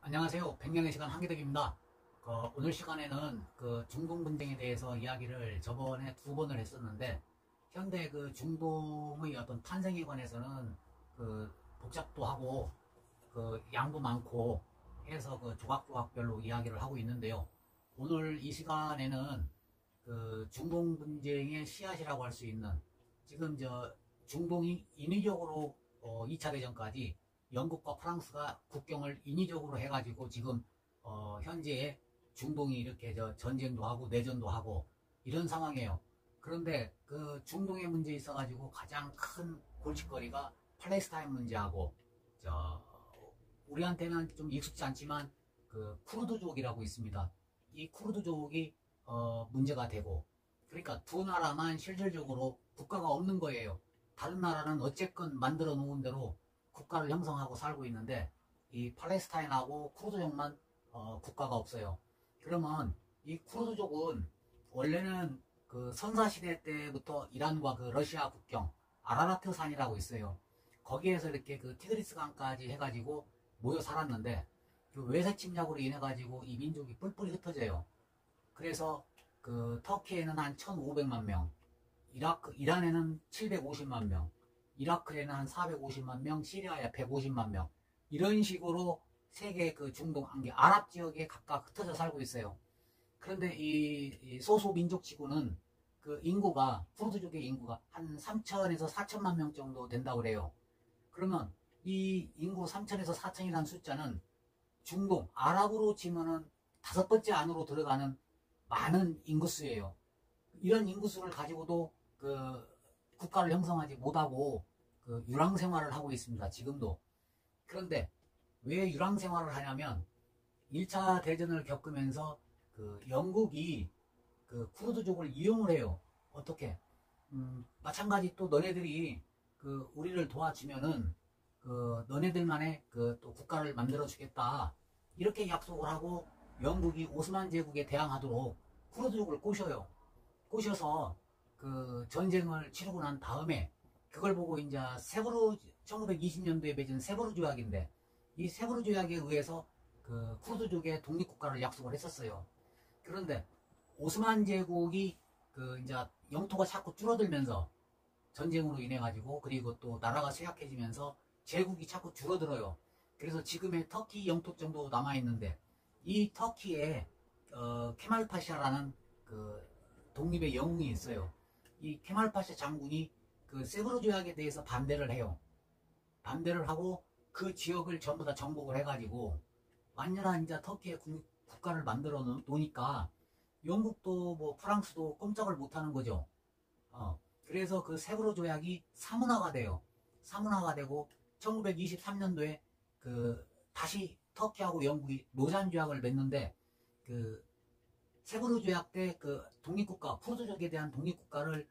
안녕하세요. 100년의 시간 한기덕입니다. 오늘 시간에는 중동 분쟁에 대해서 이야기를 저번에 2번을 했었는데, 현대 중동의 어떤 탄생에 관해서는 복잡도 하고 양도 많고 해서 조각조각별로 이야기를 하고 있는데요. 오늘 이 시간에는 중동 분쟁의 씨앗이라고 할 수 있는, 지금 중동이 인위적으로 2차 대전까지 영국과 프랑스가 국경을 인위적으로 해가지고 지금 현재 중동이 이렇게 전쟁도 하고 내전도 하고 이런 상황이에요. 그런데 중동의 문제에 있어가지고 가장 큰 골칫거리가 팔레스타인 문제하고, 우리한테는 좀 익숙지 않지만 쿠르드족이라고 있습니다. 이 쿠르드족이 문제가 되고, 그러니까 두 나라만 실질적으로 국가가 없는 거예요. 다른 나라는 어쨌건 만들어 놓은 대로 국가를 형성하고 살고 있는데, 이 팔레스타인하고 쿠르드족만 국가가 없어요. 그러면 이 쿠르드족은 원래는 선사시대 때부터 이란과 러시아 국경 아라라트 산이라고 있어요. 거기에서 이렇게 티그리스 강까지 해가지고 모여 살았는데, 외세 침략으로 인해 가지고 이 민족이 뿔뿔이 흩어져요. 그래서 터키에는 한 1,500만 명, 이란에는 750만 명, 이라크에는 한 450만 명, 시리아에 150만 명, 이런 식으로 세계 중동 아랍 지역에 각각 흩어져 살고 있어요. 그런데 이 소수 민족 치고는 쿠르드족의 인구가 한 3천에서 4천만 명 정도 된다고 그래요. 그러면 이 인구 3천에서 4천이라는 숫자는 중동 아랍으로 치면은 5번째 안으로 들어가는 많은 인구수예요. 이런 인구수를 가지고도 국가를 형성하지 못하고 유랑 생활을 하고 있습니다. 지금도. 그런데 왜 유랑 생활을 하냐면, 1차 대전을 겪으면서 영국이 쿠르드족을 이용을 해요. 어떻게? 마찬가지 또 너네들이 우리를 도와주면은 너네들만의 또 국가를 만들어 주겠다, 이렇게 약속을 하고 영국이 오스만 제국에 대항하도록 쿠르드족을 꼬셔서 전쟁을 치르고 난 다음에, 그걸 보고 이제 1920년도에 맺은 세버르 조약인데, 이 세버르 조약에 의해서 쿠르드족의 독립국가를 약속을 했었어요. 그런데 오스만 제국이 이제 영토가 자꾸 줄어들면서, 전쟁으로 인해 가지고, 그리고 또 나라가 쇠약해지면서 제국이 자꾸 줄어들어요. 그래서 지금의 터키 영토 정도 남아 있는데, 이 터키에 케말 파샤라는 독립의 영웅이 있어요. 이 케말 파샤 장군이 세브르 조약에 대해서 반대를 해요. 반대를 하고 그 지역을 전부 다 정복을 해가지고 완전한 이제 터키의 국가를 만들어 놓으니까 영국도 뭐 프랑스도 꼼짝을 못하는 거죠. 그래서 세브르 조약이 사문화가 돼요. 사문화가 되고 1923년도에 다시 터키하고 영국이 로잔 조약을 맺는데, 세브르 조약 때 독립국가, 쿠르드족에 대한 독립국가를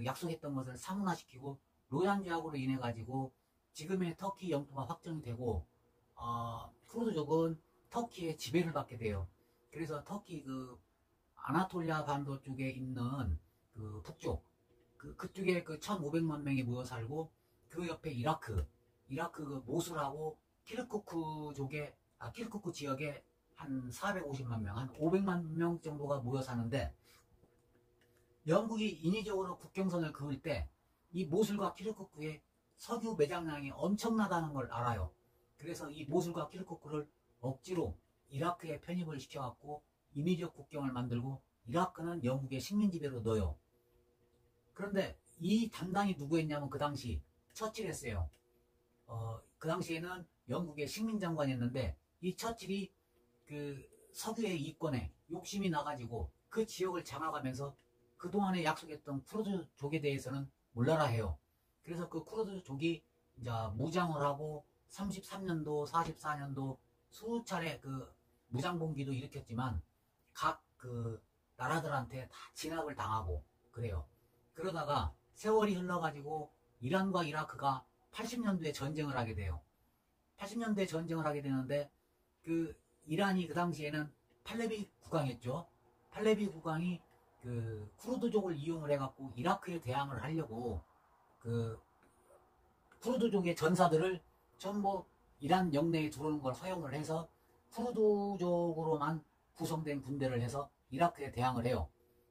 약속했던 것을 사문화시키고 로잔 조약으로 인해 가지고 지금의 터키 영토가 확정이 되고, 쿠르드족은 터키의 지배를 받게 돼요. 그래서 터키 아나톨리아 반도 쪽에 있는 북쪽, 그쪽에 1,500만 명이 모여 살고, 그 옆에 이라크 모술하고 키르쿠크 지역에 한 450만 명, 한 500만 명 정도가 모여 사는데, 영국이 인위적으로 국경선을 그을 때 이 모술과 키르쿠크의 석유 매장량이 엄청나다는 걸 알아요. 그래서 이 모술과 키르쿠크를 억지로 이라크에 편입을 시켜갖고 인위적 국경을 만들고, 이라크는 영국의 식민 지배로 넣어요. 그런데 이 담당이 누구였냐면, 그 당시 처칠이었어요. 그 당시에는 영국의 식민장관이었는데, 이 처칠이 석유의 이권에 욕심이 나가지고 그 지역을 장악하면서 그동안에 약속했던 쿠르드족에 대해서는 몰라라 해요. 그래서 쿠르드족이 이제 무장을 하고 33년도, 44년도 수차례 무장봉기도 일으켰지만 각 나라들한테 다 진압을 당하고 그래요. 그러다가 세월이 흘러가지고 이란과 이라크가 80년도에 전쟁을 하게 돼요. 80년도에 전쟁을 하게 되는데, 이란이 그 당시에는 팔레비 국왕이었죠. 팔레비 국왕이 쿠르드족을 이용을 해갖고 이라크에 대항을 하려고 쿠르드족의 전사들을 전부 이란 영내에 들어오는 걸 허용을 해서 쿠르드족으로만 구성된 군대를 해서 이라크에 대항을 해요.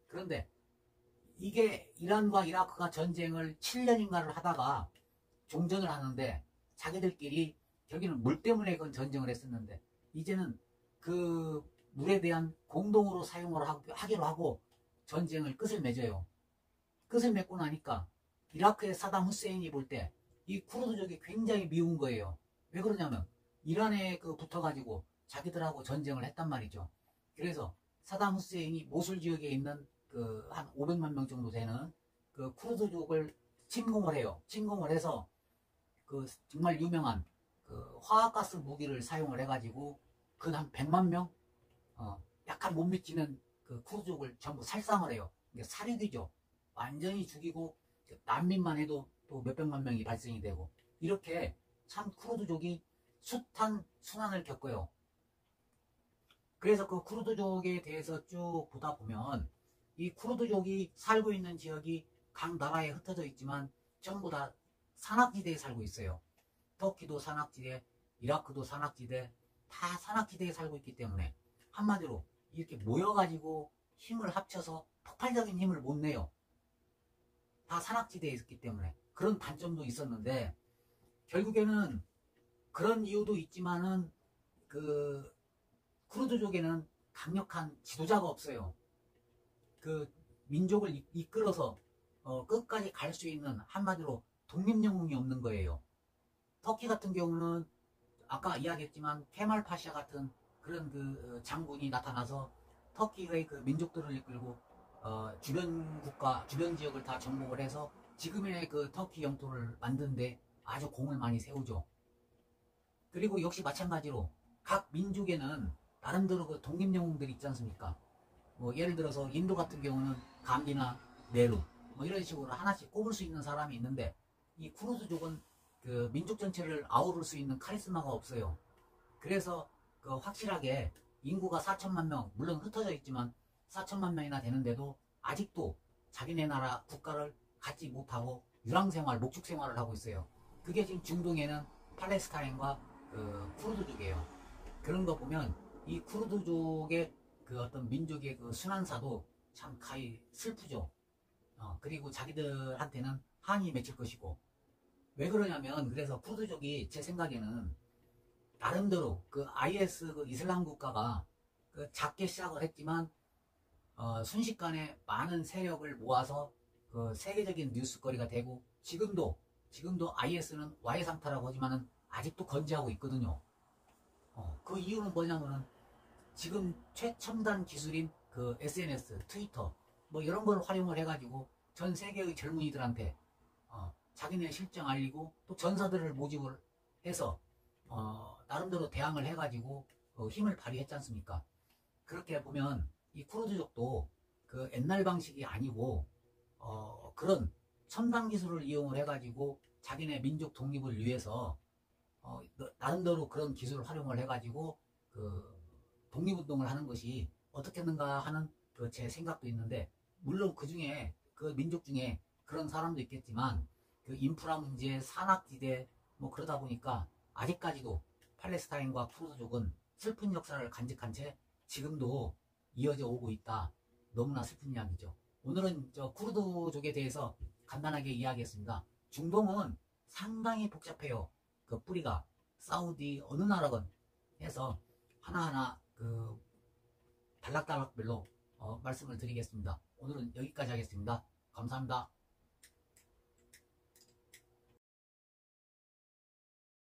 그런데 이게 이란과 이라크가 전쟁을 7년인가를 하다가 종전을 하는데 자기들끼리 여기는 물 때문에 그건 전쟁을 했었는데 이제는 그 물에 대한 공동으로 사용을 하기로 하고 전쟁을 끝을 맺어요. 끝을 맺고 나니까 이라크의 사담 후세인이 볼 때 이 쿠르드족이 굉장히 미운 거예요. 왜 그러냐면 이란에 붙어가지고 자기들하고 전쟁을 했단 말이죠. 그래서 사담 후세인이 모술 지역에 있는 한 500만 명 정도 되는 그 쿠르드족을 침공을 해요. 침공을 해서 정말 유명한 화학가스 무기를 사용을 해가지고 한 100만 명 약간 못 미치는 쿠르드족을 전부 살상을 해요. 이게 사륙이죠. 완전히 죽이고 난민만 해도 또 몇백만 명이 발생이 되고 이렇게 참 쿠르드족이 숱한 순환을 겪어요. 그래서 그 쿠르드족에 대해서 쭉 보다 보면 이 쿠르드족이 살고 있는 지역이 각 나라에 흩어져 있지만 전부 다 산악지대에 살고 있어요. 터키도 산악지대, 이라크도 산악지대, 다 산악지대에 살고 있기 때문에 한마디로 이렇게 모여가지고 힘을 합쳐서 폭발적인 힘을 못 내요. 다 산악지대에 있기 때문에 그런 단점도 있었는데 결국에는 그런 이유도 있지만은 쿠르드족에는 강력한 지도자가 없어요. 민족을 이끌어서 끝까지 갈 수 있는 한마디로 독립영웅이 없는 거예요. 터키 같은 경우는 아까 이야기했지만 케말 파샤 같은 그런 장군이 나타나서 터키의 민족들을 이끌고 주변 국가, 주변 지역을 다 정복을 해서 지금의 터키 영토를 만드는데 아주 공을 많이 세우죠. 그리고 역시 마찬가지로 각 민족에는 나름대로 독립영웅들이 있지 않습니까? 예를 들어서 인도 같은 경우는 감디나 네루 이런 식으로 하나씩 꼽을 수 있는 사람이 있는데 이 쿠르드족은 민족 전체를 아우를 수 있는 카리스마가 없어요. 그래서 확실하게 인구가 4천만 명, 물론 흩어져 있지만 4천만 명이나 되는데도 아직도 자기네 나라 국가를 갖지 못하고 유랑생활, 목축생활을 하고 있어요. 그게 지금 중동에는 팔레스타인과 쿠르드족이에요. 그런 거 보면 이 쿠르드족의 어떤 민족의 순환사도 참 가히 슬프죠. 그리고 자기들한테는 한이 맺힐 것이고 왜 그러냐면 그래서 쿠르드족이 제 생각에는 나름대로 IS 이슬람 국가가 작게 시작을 했지만 순식간에 많은 세력을 모아서 세계적인 뉴스거리가 되고 지금도 IS는 와해상태라고 하지만은 아직도 건재하고 있거든요. 그 이유는 뭐냐면은 지금 최첨단 기술인 SNS, 트위터 이런 걸 활용을 해가지고 전 세계의 젊은이들한테 자기네 실정 알리고 또 전사들을 모집을 해서 나름대로 대항을 해가지고 힘을 발휘했지 않습니까? 그렇게 보면 이 쿠르드족도 옛날 방식이 아니고 그런 첨단 기술을 이용을 해가지고 자기네 민족 독립을 위해서 나름대로 그런 기술을 활용을 해가지고 독립운동을 하는 것이 어떻겠는가 하는 제 생각도 있는데 물론 그 중에 민족 중에 그런 사람도 있겠지만 인프라 문제, 산악지대 그러다 보니까 아직까지도 팔레스타인과 쿠르드족은 슬픈 역사를 간직한 채 지금도 이어져 오고 있다. 너무나 슬픈 이야기죠. 오늘은 쿠르드족에 대해서 간단하게 이야기했습니다. 중동은 상당히 복잡해요. 뿌리가 사우디 어느 나라건 해서 하나하나 단락단락별로 말씀을 드리겠습니다. 오늘은 여기까지 하겠습니다. 감사합니다.